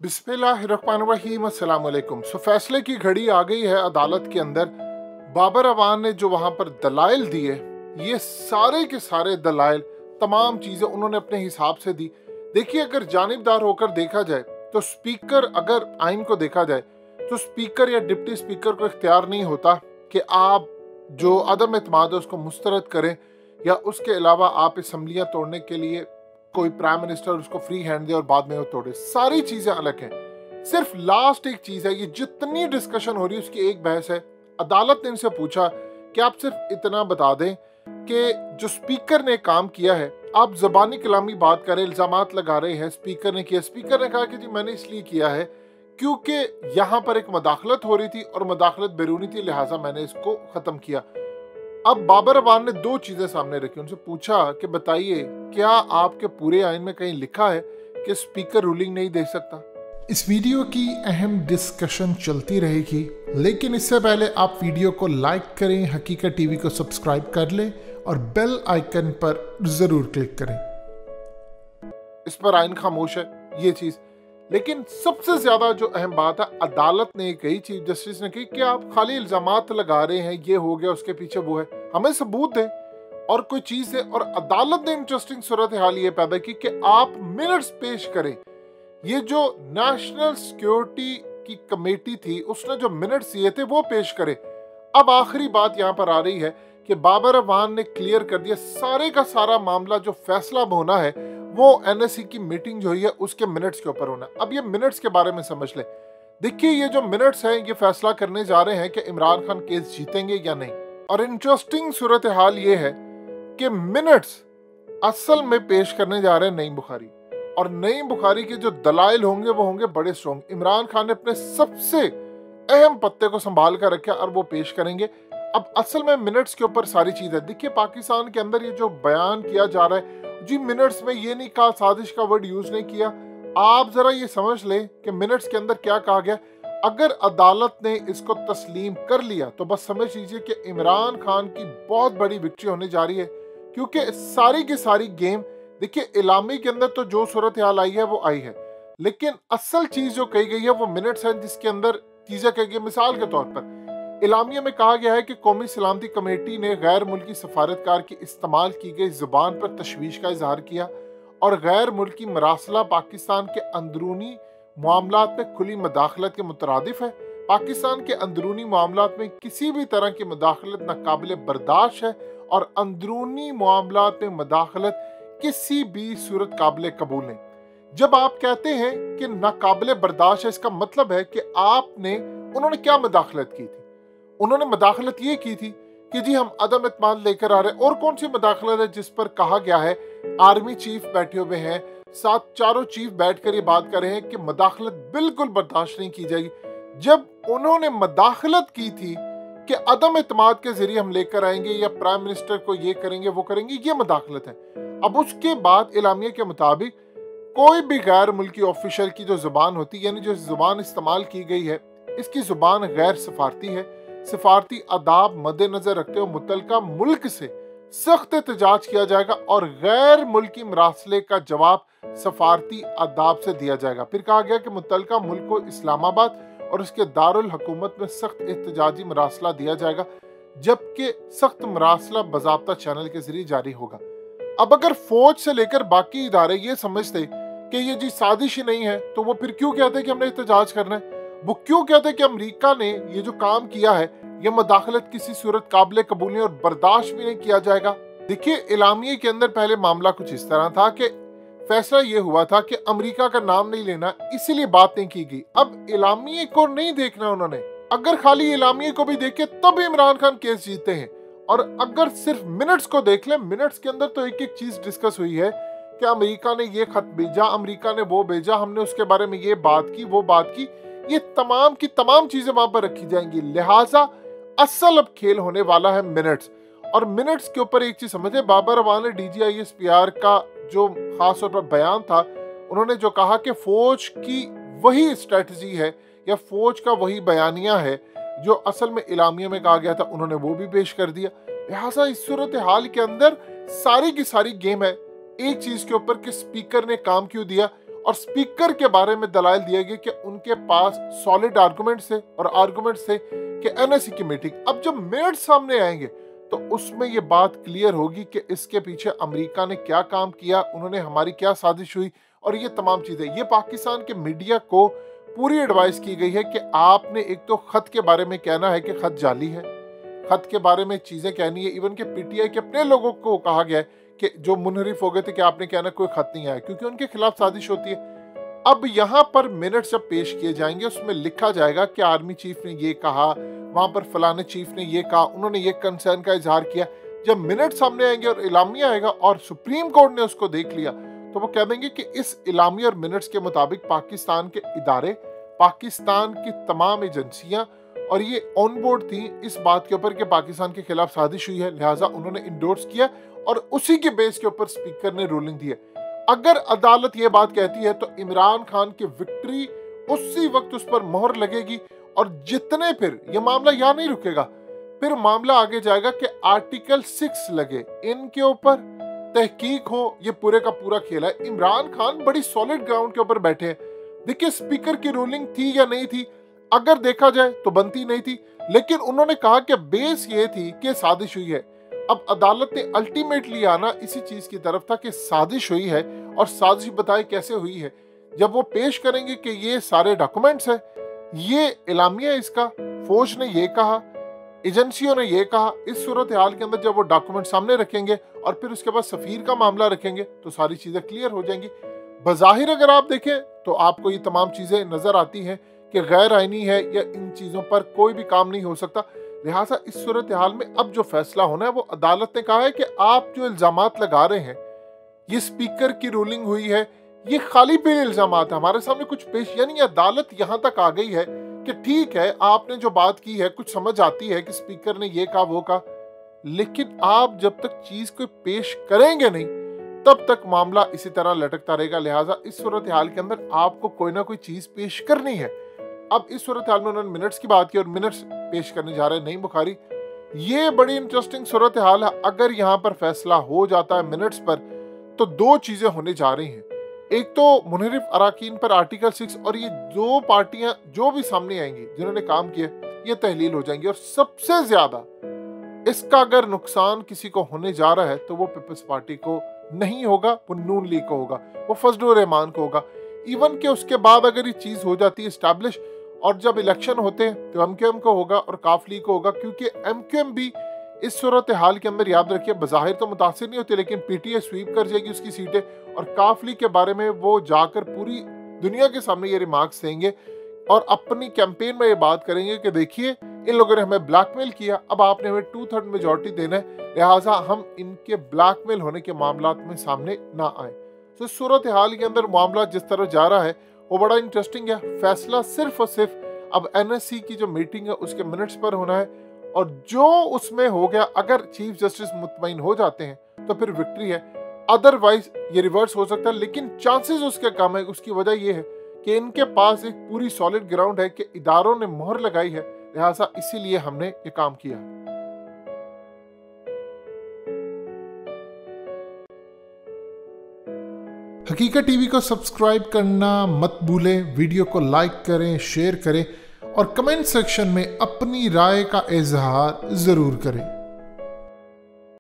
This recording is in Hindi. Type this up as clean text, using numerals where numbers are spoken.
बिस्मिल्लाहिर्रहमानिर्रहीम अस्सलाम वालेकुम। फैसले की घड़ी आ गई है अदालत के अंदर। बाबर अवान ने जो वहां पर दलाइल दिए, ये सारे के सारे दलाइल, तमाम चीजें उन्होंने अपने हिसाब से दी। देखिए, अगर जानिबदार होकर देखा जाए तो स्पीकर, अगर आइन को देखा जाए तो स्पीकर या डिप्टी स्पीकर को इख्तियार नहीं होता कि आप जो अदम एतमाद है उसको मुस्तरद करें, या उसके अलावा आप असम्बलियां तोड़ने के लिए कोई प्राइम मिनिस्टर उसको फ्री हैंड दे और बाद में वो तोड़े। सारी चीजें अलग हैं। सिर्फ लास्ट एक चीज है, ये जितनी डिस्कशन हो रही है उसकी एक बहस है। अदालत ने इनसे पूछा कि आप सिर्फ इतना बता दें कि जो स्पीकर ने काम किया है, आप जबानी कलामी बात करें, इल्जामात लगा रहे हैं स्पीकर ने किया। स्पीकर ने कहा कि जी मैंने इसलिए किया है क्योंकि यहाँ पर एक मदाखलत हो रही थी और मदाखलत बैरूनी थी, लिहाजा मैंने इसको खत्म किया। अब बाबर अवान ने दो चीजें सामने रखी, उनसे पूछा कि बताइए, क्या आपके पूरे आइन में कहीं लिखा है कि स्पीकर रूलिंग नहीं दे सकता? इस वीडियो की अहम डिस्कशन चलती रहेगी, लेकिन इससे पहले आप वीडियो को लाइक करें, हकीकत टीवी को सब्सक्राइब कर लें और बेल आइकन पर जरूर क्लिक करें। इस पर आइन खामोश है, ये चीज। लेकिन सबसे ज्यादा जो अहम बात है, अदालत ने कही, चीफ जस्टिस ने कही कि आप खाली इल्जामात लगा रहे हैं, ये हो गया उसके पीछे वो है, हमें सबूत है और कोई चीज है। और अदालत ने इंटरेस्टिंग सूरत हाल ये पैदा की कि आप मिनट्स पेश करें। ये जो नेशनल सिक्योरिटी की कमेटी थी, उसने जो मिनट्स दिए थे वो पेश करे। अब आखिरी बात यहाँ पर आ रही है कि बाबर अवान ने क्लियर कर दिया सारे का सारा मामला, जो फैसला होना है वो एनएससी की मीटिंग जो हुई है उसके मिनट्स के ऊपर होना। अब ये मिनट्स के बारे में समझ ले। देखिए, ये जो मिनट्स हैं ये फैसला करने जा रहे हैं कि इमरान खान केस जीतेंगे या नहीं। और इंटरेस्टिंग सूरत हाल ये है कि मिनट्स असल में पेश करने जा रहे हैं नईम बुखारी, और नईम बुखारी के जो दलाइल होंगे वो होंगे बड़े स्ट्रॉन्ग। इमरान खान ने अपने सबसे अहम पत्ते को संभाल कर रखा और वो पेश करेंगे। अब असल में मिनट्स के ऊपर सारी चीज है। देखिए, पाकिस्तान के अंदर ये जो बयान किया जा रहा है, जी मिनट्स में ये नहीं कहा, साजिश का वर्ड यूज नहीं किया। आप जरा ये समझ लें कि मिनट्स के अंदर क्या कहा गया। अगर अदालत ने इसको तस्लीम कर लिया तो बस समझ लीजिए कि इमरान खान की बहुत बड़ी विक्ट्री होने जा रही है, क्योंकि सारी की सारी गेम, देखिए इलामी के अंदर तो जो सूरत हाल आई है वो आई है, लेकिन असल चीज जो कही गई है वो मिनट्स है, जिसके अंदर चीजें कही गई। मिसाल के तौर पर इलामिया में कहा गया है कि कौमी सलामती कमेटी ने गैर मुल्की सफारतकार की इस्तेमाल की गई जुबान पर तशवीश का इजहार किया और गैर मुल्की मरासला पाकिस्तान के अंदरूनी मामलात में खुली मदाखलत के मुतरादिफ है। पाकिस्तान के अंदरूनी मामलात में किसी भी तरह की मदाखलत नाकाबिले बर्दाश्त है और अंदरूनी मामलात में मदाखलत किसी भी सूरत काबिले कबूल नहीं। जब आप कहते हैं कि नाकाबिले बर्दाश्त है, इसका मतलब है कि उन्होंने क्या मदाखलत की थी? उन्होंने मदाखलत ये की थी कि जी हम अदम एतमाद लेकर आ रहे हैं। और कौन सी मदाखलत है जिस पर कहा गया है, आर्मी चीफ बैठे हुए हैं, साथ चारों चीफ बैठकर ये बात कर रहे हैं कि मदाखलत बिल्कुल बर्दाश्त नहीं की जाएगी। जब उन्होंने मदाखलत की थी कि अदम एतमाद के जरिए हम लेकर आएंगे या प्राइम मिनिस्टर को ये करेंगे वो करेंगे, ये मदाखलत है। अब उसके बाद इलामिया के मुताबिक कोई भी गैर मुल्की ऑफिशियल की जो जुबान होती है, यानी जो जुबान इस्तेमाल की गई है, इसकी जुबान गैर सफारती है, सिफारती आदाब मद्देनजर रखते हुए मुतलका मुल्क से सख्त एहतजाज किया जाएगा और गैर मुल्की मरासले का जवाब सफारती आदाब से दिया जाएगा। फिर कहा गया कि मुतलका मुल्क को इस्लामाबाद और उसके दारुल हुकूमत में सख्त एहतजाजी मरासला दिया जाएगा, जबकि सख्त मरासला बाज़ाब्ता चैनल के जरिए जारी होगा। अब अगर फौज से लेकर बाकी इदारे ये समझते कि ये जी साजिश ही नहीं है, तो वो फिर क्यों कहते कि हमने एहतजाज करना है? वो क्यों कहते कि अमेरिका ने ये जो काम किया है ये मदाखलत किसी सूरत काबिले कबूल नहीं और बर्दाश्त भी नहीं किया जाएगा? देखिए, इलामिया के अंदर पहले मामला कुछ इस तरह था कि फैसला ये हुआ था कि अमेरिका का नाम नहीं लेना, इसीलिए बात नहीं की गई। अब इलामिया को नहीं देखना उन्होंने। अगर खाली इलामिया को भी देखे तब इमरान खान केस जीते हैं। और अगर सिर्फ मिनट्स को देख ले, मिनट्स के अंदर तो एक एक चीज डिस्कस हुई है कि अमेरिका ने ये खत भेजा, अमेरिका ने वो भेजा, हमने उसके बारे में ये बात की, वो बात की, ये तमाम की तमाम चीजें वहां पर रखी जाएंगी। लिहाजा असल अब खेल होने वाला है मिनट्स। और मिनट्स के ऊपर एक चीज समझे, बाबर अवान ने DGISPR का जो खास तौर पर बयान था, उन्होंने जो कहा कि फौज की वही स्ट्रेटजी है या फौज का वही बयानिया है जो असल में इलामिया में कहा गया था, उन्होंने वो भी पेश कर दिया। लिहाजा इस सूरत हाल के अंदर सारी की सारी गेम है एक चीज के ऊपर कि स्पीकर ने काम क्यों दिया और स्पीकर के बारे में दलाइल दिए गए कि उनके पास सॉलिड आर्गुमेंट्स थे और आर्गुमेंट्स थे कि एनएससी की मीटिंग। अब जब मिनट्स सामने आएंगे तो उसमें ये बात क्लियर होगी कि इसके पीछे अमेरिका ने क्या काम किया, उन्होंने हमारी क्या साजिश हुई और ये तमाम चीजें। ये पाकिस्तान के मीडिया को पूरी एडवाइस की गई है कि आपने एक तो खत के बारे में कहना है कि खत जाली है, खत के बारे में चीजें कहनी है। इवन के पीटीआई के अपने लोगों को कहा गया है कि जो मुनहरिफ हो गए थे कि आपने कहना कोई खत नहीं आया, क्योंकि उनके खिलाफ साजिश होती है। अब यहाँ पर मिनट्स जब पेश किए जाएंगे उसमें लिखा जाएगा कि आर्मी चीफ ने ये कहा, वहां पर फलाने चीफ ने ये कहा, उन्होंने ये कंसर्न का इजहार किया। जब मिनट सामने आएंगे और इलामिया आएगा और सुप्रीम कोर्ट ने उसको देख लिया तो वो कह देंगे कि इस इलामिया और मिनट्स के मुताबिक पाकिस्तान के इदारे, पाकिस्तान की तमाम एजेंसियां और ये ऑन बोर्ड थी इस बात के ऊपर कि पाकिस्तान के खिलाफ साजिश हुई है, लिहाजा उन्होंने इंडोर्स किया और उसी के बेस के ऊपर स्पीकर ने रूलिंग दी है। अगर अदालत ये बात कहती है तो इमरान खान की विक्ट्री उसी वक्त उस पर मोहर लगेगी और जितने फिर ये मामला यहाँ नहीं रुकेगा, फिर मामला आगे जाएगा कि आर्टिकल 6 लगे इनके ऊपर, तहकीक हो, ये पूरे का पूरा खेल है। इमरान खान बड़ी सॉलिड ग्राउंड के ऊपर बैठे हैं। देखिए स्पीकर की रूलिंग थी या नहीं थी, अगर देखा जाए तो बनती नहीं थी, लेकिन उन्होंने कहा कि बेस ये थी कि साजिश हुई है। अब अदालत ने अल्टीमेटली आना इसी चीज की तरफ था कि साजिश हुई है और साजिश बताए कैसे हुई है। जब वो पेश करेंगे कि ये सारे डॉक्यूमेंट्स है, ये इलामिया इसका, फौज ने ये कहा, एजेंसियों ने ये कहा, इस सूरत हाल के अंदर जब वो डॉक्यूमेंट सामने रखेंगे और फिर उसके बाद सफीर का मामला रखेंगे तो सारी चीजें क्लियर हो जाएंगी। बज़ाहिर अगर आप देखें तो आपको ये तमाम चीजें नजर आती हैं कि गैर आईनी है या इन चीजों पर कोई भी काम नहीं हो सकता। लिहाजा इस सूरत हाल में अब जो फैसला होना है वो अदालत ने कहा है कि आप जो इल्जामात लगा रहे हैं, ये स्पीकर की रूलिंग हुई है, ये खाली पीले इल्जामात है, हमारे सामने कुछ पेश, यानी अदालत यहाँ तक आ गई है कि ठीक है आपने जो बात की है कुछ समझ आती है कि स्पीकर ने ये कहा वो कहा, लेकिन आप जब तक चीज को पेश करेंगे नहीं तब तक मामला इसी तरह लटकता रहेगा। लिहाजा इस सूरत हाल के अंदर आपको कोई ना कोई चीज पेश करनी है। अब इस सूरत हाल में उन्होंने मिनट्स की बात की और मिनट्स पेश करने जा रहे हैं नईम बुखारी। ये बड़ी इंटरेस्टिंग सूरत हाल है। अगर यहाँ पर फैसला हो जाता है मिनट्स पर तो दो चीजें होने जा रही हैं। एक तो मुनहरिफ अराकीन पर आर्टिकल 6 और ये दो पार्टियां जो भी सामने आएंगी जिन्होंने काम किया ये तहलील हो जाएंगी। और सबसे ज्यादा इसका अगर नुकसान किसी को होने जा रहा है तो वो पीपल्स पार्टी को नहीं होगा, वो नून लीग को होगा, वो फजलुर रहमान को होगा। इवन के उसके बाद अगर ये चीज हो जाती है एस्टैब्लिश और जब इलेक्शन होते हैं तो एमक्यूएम को होगा और काफ लीग को होगा, क्योंकि एमक्यूएम भी इस सूरत हाल के अंदर याद रखिए बज़ाहिर तो मुतासिर नहीं होती, लेकिन पीटीआई स्वीप कर जाएगी उसकी सीटें और काफ लीग के बारे में वो जाकर पूरी दुनिया के सामने ये रिमार्क्स देंगे और अपनी कैंपेन में ये बात करेंगे कि देखिए इन लोगों ने हमें ब्लैकमेल किया, अब आपने हमें 2/3 मेजॉरिटी देना है, लिहाजा हम इनके ब्लैकमेल होने के मामला में सामने ना आए। तो सूरत हाल के अंदर मामला जिस तरह जा रहा है वो बड़ा इंटरेस्टिंग है। फैसला सिर्फ और सिर्फ अब एनएससी की जो मीटिंग है उसके मिनट्स पर होना है और जो उसमें हो गया, अगर चीफ जस्टिस मुतमईन हो जाते हैं तो फिर विक्ट्री है, अदरवाइज ये रिवर्स हो सकता है, लेकिन चांसेस उसके कम है। उसकी वजह ये है कि इनके पास एक पूरी सॉलिड ग्राउंड है कि इदारों ने मोहर लगाई है, लिहाजा इसीलिए हमने ये काम किया। हकीकत टीवी को सब्सक्राइब करना मत भूलें, वीडियो को लाइक करें, शेयर करें और कमेंट सेक्शन में अपनी राय का इजहार जरूर करें।